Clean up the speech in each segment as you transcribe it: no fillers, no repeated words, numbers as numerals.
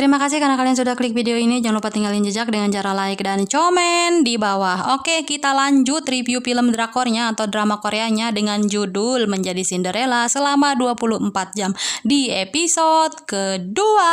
Terima kasih karena kalian sudah klik video ini. Jangan lupa tinggalin jejak dengan cara like dan komen di bawah. Oke, kita lanjut review film drakornya atau drama Koreanya dengan judul Menjadi Cinderella selama 24 jam di episode kedua.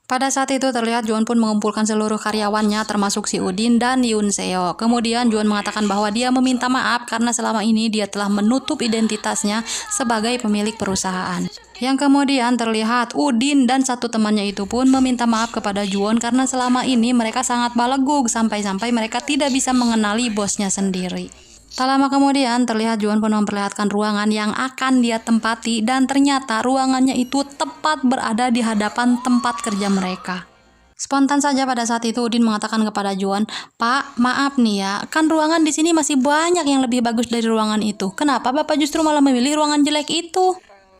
Pada saat itu terlihat Juwon pun mengumpulkan seluruh karyawannya termasuk si Udin dan Yoon Seo. Kemudian Juwon mengatakan bahwa dia meminta maaf karena selama ini dia telah menutup identitasnya sebagai pemilik perusahaan. Yang kemudian terlihat Udin dan satu temannya itu pun meminta maaf kepada Juwon karena selama ini mereka sangat balegug sampai-sampai mereka tidak bisa mengenali bosnya sendiri. Tak lama kemudian terlihat Juwon pun memperlihatkan ruangan yang akan dia tempati dan ternyata ruangannya itu tepat berada di hadapan tempat kerja mereka. Spontan saja pada saat itu Udin mengatakan kepada Juwon, "Pak, maaf nih ya, kan ruangan di sini masih banyak yang lebih bagus dari ruangan itu. Kenapa Bapak justru malah memilih ruangan jelek itu?"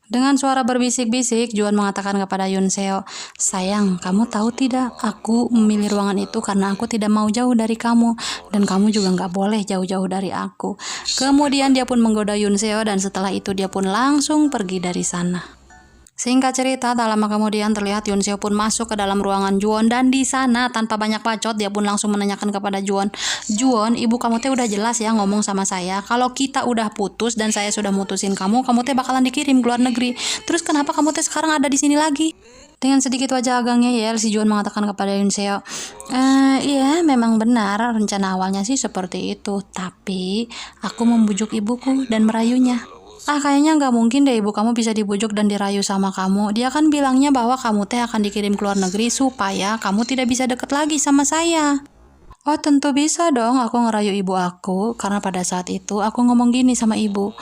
Dengan suara berbisik-bisik, Juwon mengatakan kepada Yoon Seo, "Sayang, kamu tahu tidak, aku memilih ruangan itu karena aku tidak mau jauh dari kamu, dan kamu juga nggak boleh jauh-jauh dari aku." Kemudian dia pun menggoda Yoon Seo dan setelah itu dia pun langsung pergi dari sana. Singkat cerita, tak lama kemudian terlihat Yoon Seo pun masuk ke dalam ruangan Juwon dan di sana tanpa banyak bacot dia pun langsung menanyakan kepada Juwon, "Juwon, ibu kamu teh udah jelas ya ngomong sama saya kalau kita udah putus dan saya sudah mutusin kamu teh bakalan dikirim ke luar negeri. Terus kenapa kamu teh sekarang ada di sini lagi?" Dengan sedikit wajah agak ngeyel, si Juwon mengatakan kepada Yoon Seo, "Iya, memang benar rencana awalnya sih seperti itu, tapi aku membujuk ibuku dan merayunya." Kayaknya nggak mungkin deh ibu kamu bisa dibujuk dan dirayu sama kamu. Dia kan bilangnya bahwa kamu teh akan dikirim ke luar negeri supaya kamu tidak bisa deket lagi sama saya. Oh, tentu bisa dong aku ngerayu ibu aku, karena pada saat itu aku ngomong gini sama ibu,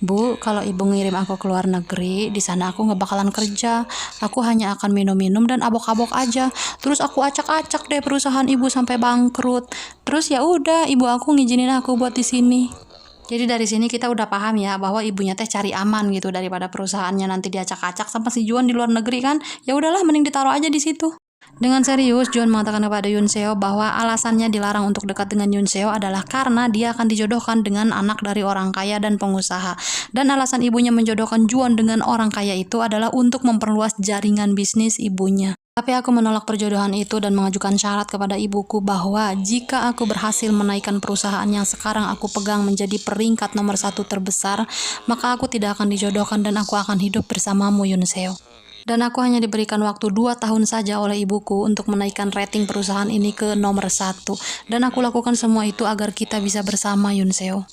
"Bu, kalau ibu ngirim aku ke luar negeri, di sana aku nggak bakalan kerja. Aku hanya akan minum-minum dan abok-abok aja. Terus aku acak-acak deh perusahaan ibu sampai bangkrut. Terus ya udah, ibu aku ngizinin aku buat di sini." Jadi dari sini kita udah paham ya bahwa ibunya teh cari aman gitu daripada perusahaannya nanti diacak-acak sama si Juwon di luar negeri kan. Ya udahlah mending ditaruh aja di situ. Dengan serius, Juwon mengatakan kepada Yoon Seo bahwa alasannya dilarang untuk dekat dengan Yoon Seo adalah karena dia akan dijodohkan dengan anak dari orang kaya dan pengusaha. Dan alasan ibunya menjodohkan Juwon dengan orang kaya itu adalah untuk memperluas jaringan bisnis ibunya. Tapi aku menolak perjodohan itu dan mengajukan syarat kepada ibuku bahwa jika aku berhasil menaikkan perusahaan yang sekarang aku pegang menjadi peringkat nomor 1 terbesar, maka aku tidak akan dijodohkan dan aku akan hidup bersamamu, Yoon Seo. Dan aku hanya diberikan waktu 2 tahun saja oleh ibuku untuk menaikkan rating perusahaan ini ke nomor 1. Dan aku lakukan semua itu agar kita bisa bersama, Yoon Seo.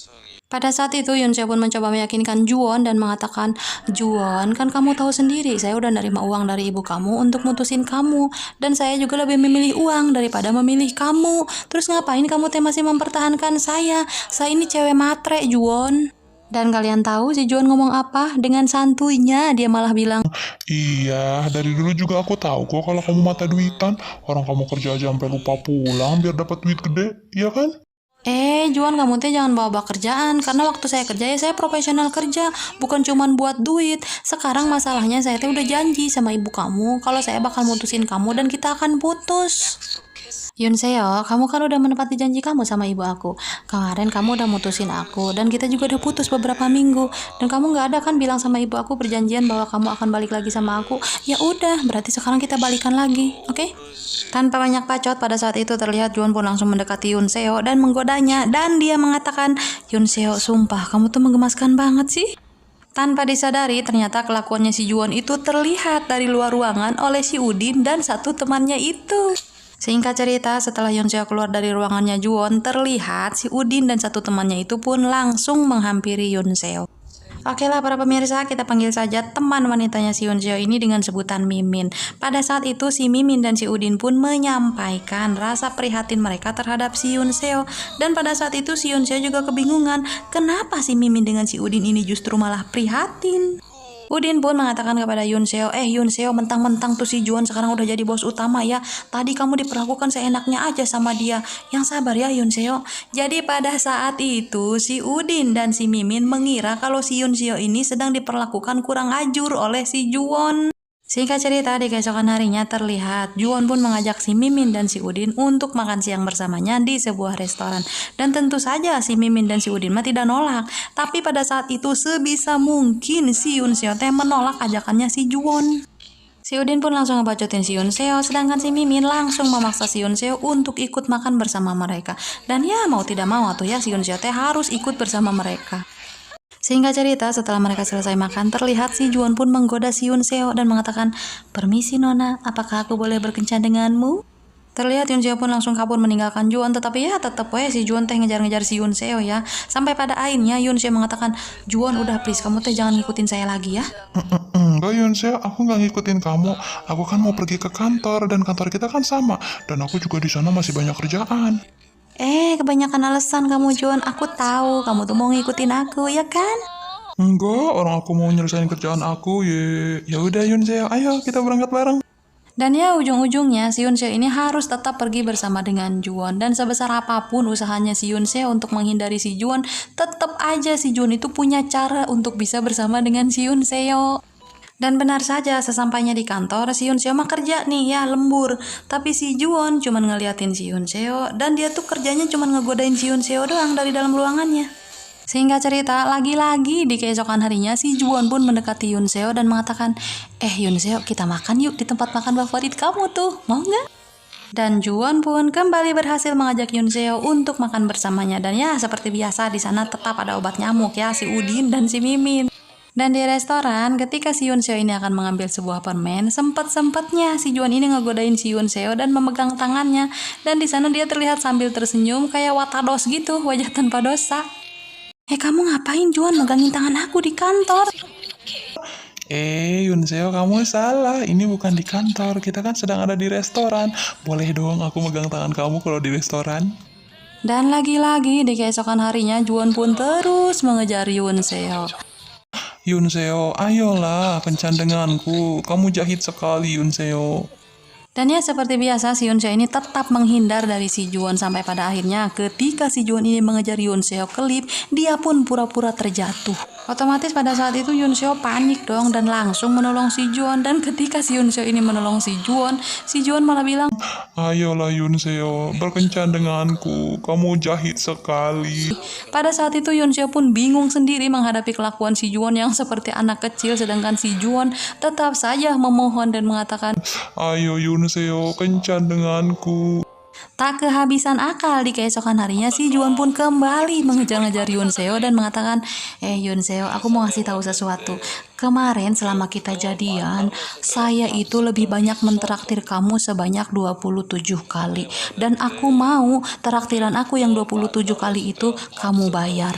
Pada saat itu Yoon Seo pun mencoba meyakinkan Juwon dan mengatakan, "Juwon, kan kamu tahu sendiri saya udah nerima uang dari ibu kamu untuk mutusin kamu. Dan saya juga lebih memilih uang daripada memilih kamu. Terus ngapain kamu teh masih mempertahankan saya? Saya ini cewek matre, Juwon." Dan kalian tahu si Juwon ngomong apa? Dengan santuinya dia malah bilang, "Iya, dari dulu juga aku tahu kok kalau kamu mata duitan. Orang kamu kerja aja sampai lupa pulang biar dapat duit gede, iya kan?" Juwon, kamu teh jangan bawa-bawa kerjaan, karena waktu saya kerja ya saya profesional kerja, bukan cuman buat duit. Sekarang masalahnya saya teh udah janji sama ibu kamu kalau saya bakal mutusin kamu dan kita akan putus. Yoon Seo, kamu kan udah menepati janji kamu sama ibu aku. Kemarin kamu udah mutusin aku dan kita juga udah putus beberapa minggu. Dan kamu nggak ada kan bilang sama ibu aku perjanjian bahwa kamu akan balik lagi sama aku. Ya udah, berarti sekarang kita balikan lagi, oke? Tanpa banyak bacot, pada saat itu terlihat Juwon pun langsung mendekati Yoon Seo dan menggodanya. Dan dia mengatakan, "Yoon Seo, sumpah kamu tuh menggemaskan banget sih." Tanpa disadari, ternyata kelakuannya si Juwon itu terlihat dari luar ruangan oleh si Udin dan satu temannya itu. Singkat cerita, setelah Yoon Seo keluar dari ruangannya Juwon, terlihat si Udin dan satu temannya itu pun langsung menghampiri Yoon Seo. Oke lah para pemirsa, kita panggil saja teman wanitanya si Yoon Seo ini dengan sebutan Mimin. Pada saat itu si Mimin dan si Udin pun menyampaikan rasa prihatin mereka terhadap si Yoon Seo. Dan pada saat itu si Yoon Seo juga kebingungan, kenapa si Mimin dengan si Udin ini justru malah prihatin. Udin pun mengatakan kepada Yoon Seo, Yoon Seo, mentang-mentang tuh si Juwon sekarang udah jadi bos utama ya. Tadi kamu diperlakukan seenaknya aja sama dia. Yang sabar ya Yoon Seo." Jadi pada saat itu si Udin dan si Mimin mengira kalau si Yoon Seo ini sedang diperlakukan kurang ajur oleh si Juwon. Singkat cerita, di keesokan harinya terlihat Juwon pun mengajak si Mimin dan si Udin untuk makan siang bersamanya di sebuah restoran. Dan tentu saja si Mimin dan si Udin mah tidak nolak. Tapi pada saat itu sebisa mungkin si Yoon Seo teh menolak ajakannya si Juwon. Si Udin pun langsung ngebacotin si Yoon Seo, sedangkan si Mimin langsung memaksa si Yoon Seo untuk ikut makan bersama mereka. Dan ya mau tidak mau tuh ya si Yoon Seo teh harus ikut bersama mereka. Sehingga cerita setelah mereka selesai makan, terlihat si Juwon pun menggoda si Yoon Seo dan mengatakan, "Permisi Nona, apakah aku boleh berkencan denganmu?" Terlihat Yoon Seo pun langsung kabur meninggalkan Juwon, tetapi ya tetap we si Juwon teh ngejar-ngejar si Yoon Seo ya. Sampai pada akhirnya Yoon Seo mengatakan, "Juwon udah please kamu teh jangan ngikutin saya lagi ya." Enggak Yonseo, aku nggak ngikutin kamu. Aku kan mau pergi ke kantor dan kantor kita kan sama. Dan aku juga di sana masih banyak kerjaan. Kebanyakan alasan kamu Juwon, aku tahu kamu tuh mau ngikutin aku ya kan? Enggak, orang aku mau nyelesain kerjaan aku. Ya udah Yonseo, ayo kita berangkat bareng. Dan ya ujung-ujungnya si Yoon Seo ini harus tetap pergi bersama dengan Juwon. Dan sebesar apapun usahanya si Yoon Seo untuk menghindari si Juwon, tetap aja si Juwon itu punya cara untuk bisa bersama dengan si Yoon Seo. Dan benar saja sesampainya di kantor si Yoon Seo mah kerja nih ya lembur. Tapi si Juwon cuman ngeliatin si Yoon Seo dan dia tuh kerjanya cuman ngegodain si Yoon Seo doang dari dalam ruangannya. Sehingga cerita lagi-lagi di keesokan harinya si Juwon pun mendekati Yoon Seo dan mengatakan, Yoon Seo kita makan yuk di tempat makan favorit kamu tuh, mau nggak? Dan Juwon pun kembali berhasil mengajak Yoon Seo untuk makan bersamanya. Dan ya seperti biasa di sana tetap ada obat nyamuk ya, si Udin dan si Mimin. Dan di restoran, ketika si Yoon Seo ini akan mengambil sebuah permen, sempat-sempatnya si Juwon ini ngegodain si Yoon Seo dan memegang tangannya. Dan di sana dia terlihat sambil tersenyum kayak watados gitu, wajah tanpa dosa. Kamu ngapain Juwon megangin tangan aku di kantor? Yoon Seo kamu salah. Ini bukan di kantor. Kita kan sedang ada di restoran. Boleh dong aku megang tangan kamu kalau di restoran? Dan lagi-lagi di keesokan harinya Juwon pun terus mengejar Yoon Seo. Yoon Seo, ayolah kencan denganku. Kamu jahit sekali Yoon Seo. Dan ya seperti biasa si Yoon Seo ini tetap menghindar dari si Juwon sampai pada akhirnya ketika si Juwon ini mengejar Yoon Seo ke lift, dia pun pura-pura terjatuh. Otomatis pada saat itu Yoon Seo panik dong dan langsung menolong si Juwon. Dan ketika si Yoon Seo ini menolong si Juwon malah bilang, "Ayolah Yoon Seo, berkencan denganku. Kamu jahit sekali." Pada saat itu Yoon Seo pun bingung sendiri menghadapi kelakuan si Juwon yang seperti anak kecil, sedangkan si Juwon tetap saja memohon dan mengatakan, "Ayo Yoon Seo, kencan denganku." Tak kehabisan akal di keesokan harinya si Juwon pun kembali mengejar-ngejar Yoon Seo dan mengatakan, Yoon Seo, aku mau ngasih tahu sesuatu. Kemarin selama kita jadian, saya itu lebih banyak mentraktir kamu sebanyak 27 kali. Dan aku mau traktiran aku yang 27 kali itu kamu bayar.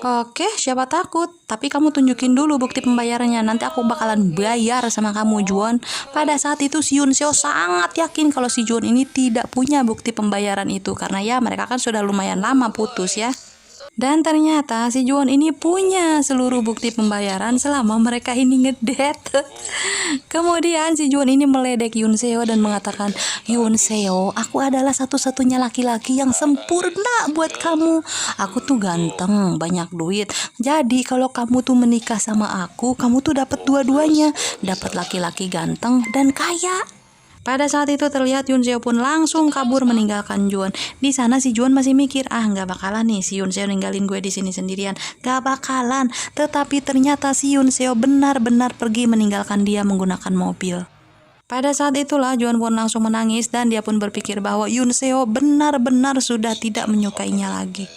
Oke, siapa takut? Tapi kamu tunjukin dulu bukti pembayarannya. Nanti aku bakalan bayar sama kamu, Juwon. Pada saat itu si Yoon Seo sangat yakin kalau si Juwon ini tidak punya bukti pembayaran itu. Karena ya mereka kan sudah lumayan lama putus ya. Dan ternyata si Juwon ini punya seluruh bukti pembayaran selama mereka ini ngedate. Kemudian si Juwon ini meledek Yoon Seo dan mengatakan, Yoon Seo, aku adalah satu-satunya laki-laki yang sempurna buat kamu. Aku tuh ganteng, banyak duit. Jadi kalau kamu tuh menikah sama aku, kamu tuh dapat dua-duanya. Dapat laki-laki ganteng dan kaya. Pada saat itu terlihat Yoon Seo pun langsung kabur meninggalkan Juwon. Di sana si Juwon masih mikir, nggak bakalan nih si Yoon Seo ninggalin gue di sini sendirian. Nggak bakalan. Tetapi ternyata si Yoon Seo benar-benar pergi meninggalkan dia menggunakan mobil. Pada saat itulah Juwon pun langsung menangis dan dia pun berpikir bahwa Yoon Seo benar-benar sudah tidak menyukainya lagi.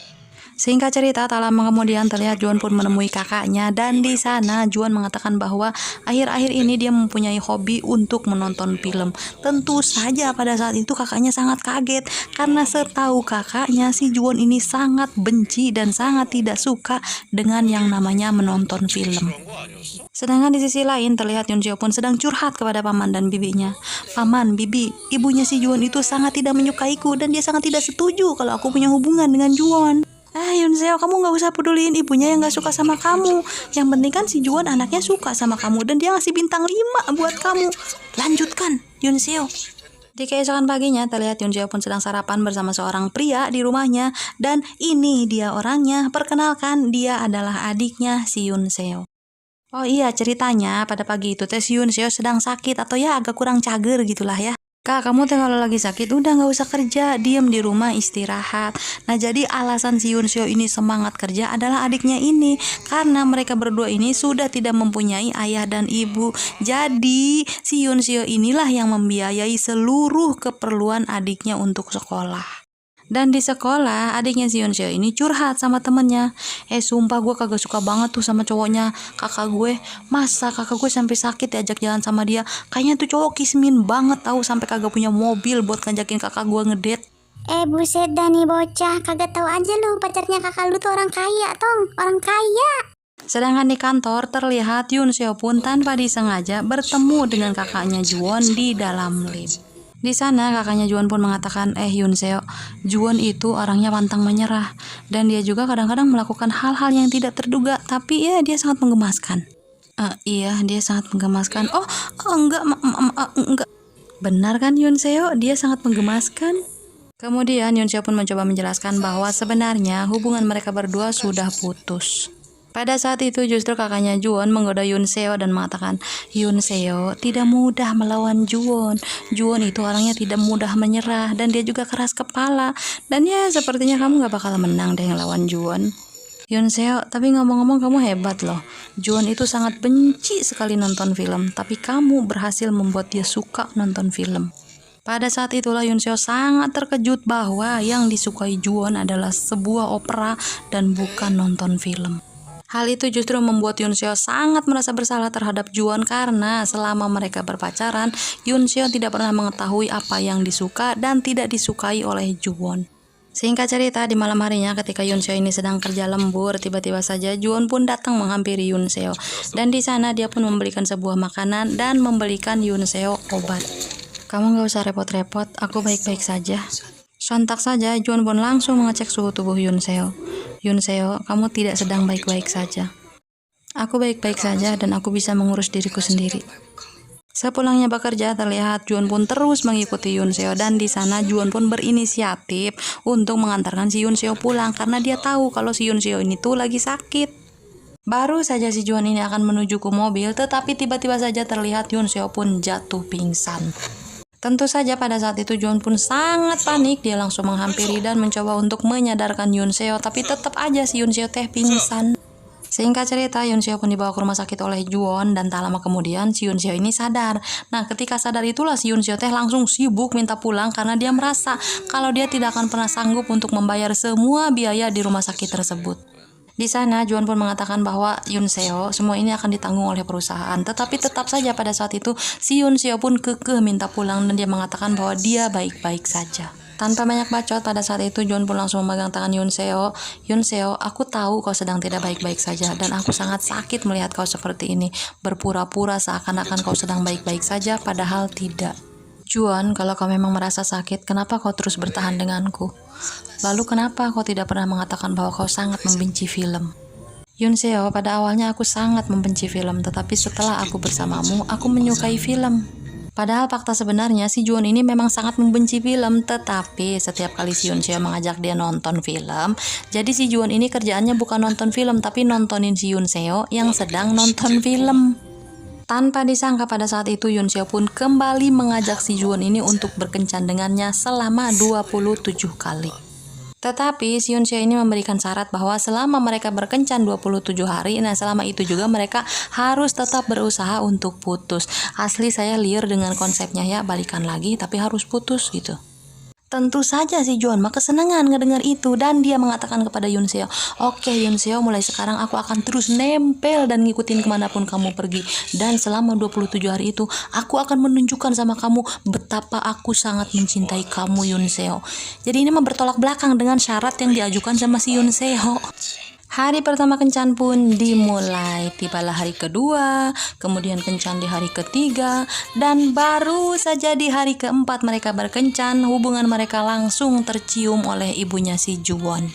Singkat cerita, tak lama kemudian terlihat Juwon pun menemui kakaknya dan di sana Juwon mengatakan bahwa akhir-akhir ini dia mempunyai hobi untuk menonton film. Tentu saja pada saat itu kakaknya sangat kaget karena setahu kakaknya si Juwon ini sangat benci dan sangat tidak suka dengan yang namanya menonton film. Sedangkan di sisi lain terlihat Yoon Seo pun sedang curhat kepada paman dan bibinya. Paman, bibi, ibunya si Juwon itu sangat tidak menyukaiku dan dia sangat tidak setuju kalau aku punya hubungan dengan Juwon. Yoon Seo, kamu gak usah peduliin ibunya yang gak suka sama kamu. Yang penting kan si Juwon anaknya suka sama kamu dan dia ngasih bintang 5 buat kamu. Lanjutkan, Yoon Seo. Di keesokan paginya terlihat Yoon Seo pun sedang sarapan bersama seorang pria di rumahnya. Dan ini dia orangnya, perkenalkan dia adalah adiknya si Yoon Seo. Oh iya, ceritanya pada pagi itu si Yoon Seo sedang sakit atau ya agak kurang cager gitulah ya. Kak, kamu tuh kalau lagi sakit udah nggak usah kerja, diem di rumah istirahat. Nah, jadi alasan si Yoon Seo ini semangat kerja adalah adiknya ini, karena mereka berdua ini sudah tidak mempunyai ayah dan ibu. Jadi si Yoon Seo inilah yang membiayai seluruh keperluan adiknya untuk sekolah. Dan di sekolah, adiknya si Yoon Seo ini curhat sama temennya. Sumpah gue kagak suka banget tuh sama cowoknya kakak gue. Masa kakak gue sampai sakit diajak jalan sama dia? Kayaknya tuh cowok kismin banget tahu, sampai kagak punya mobil buat ngajakin kakak gue ngedate. Buset dah nih bocah, kagak tahu aja lu pacarnya kakak lu tuh orang kaya, Tong. Orang kaya. Sedangkan di kantor terlihat Yoon Seo pun tanpa disengaja bertemu dengan kakaknya Juwon di dalam lift. Di sana kakaknya Juwon pun mengatakan, Yoon Seo, Juwon itu orangnya pantang menyerah dan dia juga kadang-kadang melakukan hal-hal yang tidak terduga, tapi ya dia sangat menggemaskan. Iya, dia sangat menggemaskan. Enggak. Benar kan Yoon Seo? Dia sangat menggemaskan. Kemudian Yoon Seo pun mencoba menjelaskan bahwa sebenarnya hubungan mereka berdua sudah putus. Pada saat itu justru kakaknya Juwon menggoda Yoon Seo dan mengatakan, Yoon Seo tidak mudah melawan Juwon. Juwon itu orangnya tidak mudah menyerah dan dia juga keras kepala. Dan ya sepertinya kamu gak bakal menang deh ngelawan Juwon. Yoon Seo, tapi ngomong-ngomong kamu hebat loh. Juwon itu sangat benci sekali nonton film, tapi kamu berhasil membuat dia suka nonton film. Pada saat itulah Yoon Seo sangat terkejut bahwa yang disukai Juwon adalah sebuah opera dan bukan nonton film. Hal itu justru membuat Yoon Seo sangat merasa bersalah terhadap Juwon karena selama mereka berpacaran, Yoon Seo tidak pernah mengetahui apa yang disuka dan tidak disukai oleh Juwon. Singkat cerita, di malam harinya ketika Yoon Seo ini sedang kerja lembur, tiba-tiba saja Juwon pun datang menghampiri Yoon Seo. Dan di sana dia pun membelikan sebuah makanan dan membelikan Yoon Seo obat. Kamu gak usah repot-repot, aku baik-baik saja. Sontak saja Juwon pun langsung mengecek suhu tubuh Yoon Seo. Yoon Seo, kamu tidak sedang baik-baik saja. Aku baik-baik saja dan aku bisa mengurus diriku sendiri. Sepulangnya bekerja, terlihat Juwon pun terus mengikuti Yoon Seo dan di sana Juwon pun berinisiatif untuk mengantarkan si Yoon Seo pulang karena dia tahu kalau si Yoon Seo ini tuh lagi sakit. Baru saja si Juwon ini akan menuju ke mobil, tetapi tiba-tiba saja terlihat Yoon Seo pun jatuh pingsan. Tentu saja pada saat itu Juwon pun sangat panik, dia langsung menghampiri dan mencoba untuk menyadarkan Yoon Seo, tapi tetap aja si Yoon Seo teh pingsan. Singkat cerita, Yoon Seo pun dibawa ke rumah sakit oleh Juwon dan tak lama kemudian si Yoon Seo ini sadar. Nah, ketika sadar itulah si Yoon Seo teh langsung sibuk minta pulang karena dia merasa kalau dia tidak akan pernah sanggup untuk membayar semua biaya di rumah sakit tersebut. Di sana, Juwon pun mengatakan bahwa Yoon Seo semua ini akan ditanggung oleh perusahaan. Tetapi tetap saja pada saat itu, si Yoon Seo pun kekeh minta pulang dan dia mengatakan bahwa dia baik-baik saja. Tanpa banyak bacot, pada saat itu Juwon pun langsung memegang tangan Yoon Seo. Yoon Seo, aku tahu kau sedang tidak baik-baik saja dan aku sangat sakit melihat kau seperti ini. Berpura-pura seakan-akan kau sedang baik-baik saja, padahal tidak. Juwon, kalau kau memang merasa sakit, kenapa kau terus bertahan denganku? Lalu kenapa kau tidak pernah mengatakan bahwa kau sangat membenci film? Yoon Seo, pada awalnya aku sangat membenci film, tetapi setelah aku bersamamu, aku menyukai film. Padahal fakta sebenarnya si Juwon ini memang sangat membenci film, tetapi setiap kali si Yoon Seo mengajak dia nonton film, jadi si Juwon ini kerjaannya bukan nonton film, tapi nontonin si Yoon Seo yang sedang nonton film. Tanpa disangka pada saat itu Yoon Seo pun kembali mengajak si Juwon ini untuk berkencan dengannya selama 27 kali. Tetapi si Yoon Seo ini memberikan syarat bahwa selama mereka berkencan 27 hari, nah selama itu juga mereka harus tetap berusaha untuk putus. Asli saya liar dengan konsepnya ya, balikan lagi tapi harus putus gitu. Tentu saja si Juwon mah kesenangan ngedengar itu dan dia mengatakan kepada Yoon Seo, oke Yoon Seo, mulai sekarang aku akan terus nempel dan ngikutin kemanapun kamu pergi. Dan selama 27 hari itu aku akan menunjukkan sama kamu betapa aku sangat mencintai kamu Yoon Seo. Jadi ini mah bertolak belakang dengan syarat yang diajukan sama si Yoon Seo. Hari pertama kencan pun dimulai, tibalah hari kedua, kemudian kencan di hari ketiga, dan baru saja di hari keempat mereka berkencan, hubungan mereka langsung tercium oleh ibunya si Juwon.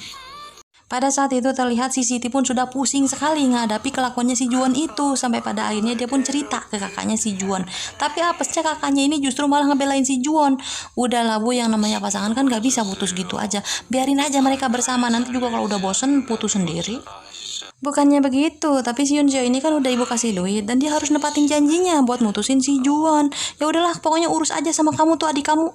Pada saat itu terlihat si Siti pun sudah pusing sekali menghadapi kelakuannya si Juwon itu, sampai pada akhirnya dia pun cerita ke kakaknya si Juwon. Tapi apesnya kakaknya ini justru malah ngebelain si Juwon. Udahlah bu, yang namanya pasangan kan gak bisa putus gitu aja. Biarin aja mereka bersama, nanti juga kalau udah bosen putus sendiri. Bukannya begitu, tapi si Yoon Seo ini kan udah ibu kasih duit dan dia harus nepatin janjinya buat mutusin si Juwon. Ya udahlah, pokoknya urus aja sama kamu tuh adik kamu.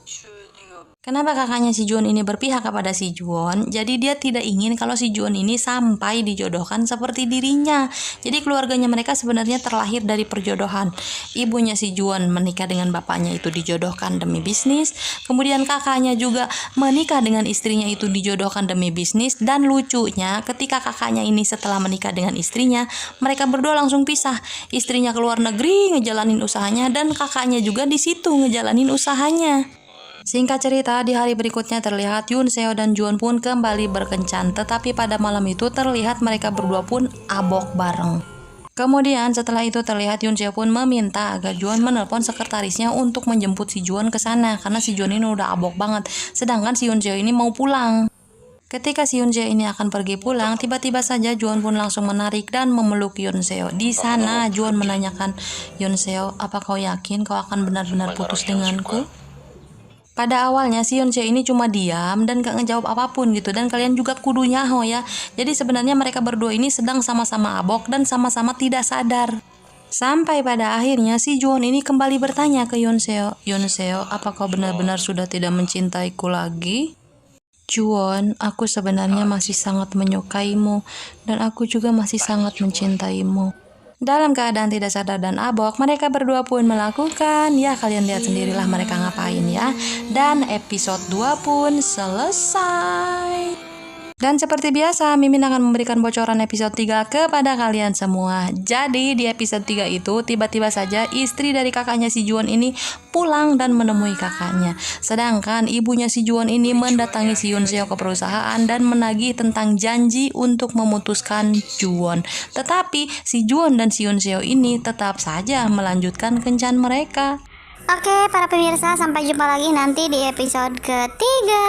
Kenapa kakaknya si Juwon ini berpihak kepada si Juwon? Jadi dia tidak ingin kalau si Juwon ini sampai dijodohkan seperti dirinya. Jadi keluarganya mereka sebenarnya terlahir dari perjodohan. Ibunya si Juwon menikah dengan bapaknya itu dijodohkan demi bisnis. Kemudian kakaknya juga menikah dengan istrinya itu dijodohkan demi bisnis. Dan lucunya ketika kakaknya ini setelah menikah dengan istrinya, mereka berdua langsung pisah. Istrinya keluar negeri ngejalanin usahanya dan kakaknya juga di situ ngejalanin usahanya. Singkat cerita, di hari berikutnya terlihat Yoon Seo dan Juwon pun kembali berkencan, tetapi pada malam itu terlihat mereka berdua pun abok bareng. Kemudian setelah itu terlihat Yoon Seo pun meminta agar Juwon menelpon sekretarisnya untuk menjemput si Juwon ke sana karena si Juwon ini udah abok banget, sedangkan si Yoon Seo ini mau pulang. Ketika si Yoon Seo ini akan pergi pulang, tiba-tiba saja Juwon pun langsung menarik dan memeluk Yoon Seo. Di sana Juwon menanyakan, "Yoon Seo, apa kau yakin kau akan benar-benar putus denganku?" Pada awalnya si Yoon Seo ini cuma diam dan gak ngejawab apapun gitu, dan kalian juga kudu nyaho ya. Jadi sebenarnya mereka berdua ini sedang sama-sama abok dan sama-sama tidak sadar. Sampai pada akhirnya si Juwon ini kembali bertanya ke Yoon Seo, "Yoon Seo, apa kau benar-benar sudah tidak mencintaiku lagi?" "Juwon, aku sebenarnya masih sangat menyukaimu dan aku juga masih sangat mencintaimu." Dalam keadaan tidak sadar dan abok, mereka berdua pun melakukan, ya kalian lihat sendirilah mereka ngapain ya. Dan episode 2 pun selesai. Dan seperti biasa, Mimin akan memberikan bocoran episode 3 kepada kalian semua. Jadi di episode 3 itu tiba-tiba saja istri dari kakaknya si Juwon ini pulang dan menemui kakaknya. Sedangkan ibunya si Juwon ini mendatangi si Yoon Seo ke perusahaan dan menagih tentang janji untuk memutuskan Juwon. Tetapi si Juwon dan si Yoon Seo ini tetap saja melanjutkan kencan mereka. Oke, para pemirsa, sampai jumpa lagi nanti di episode ketiga.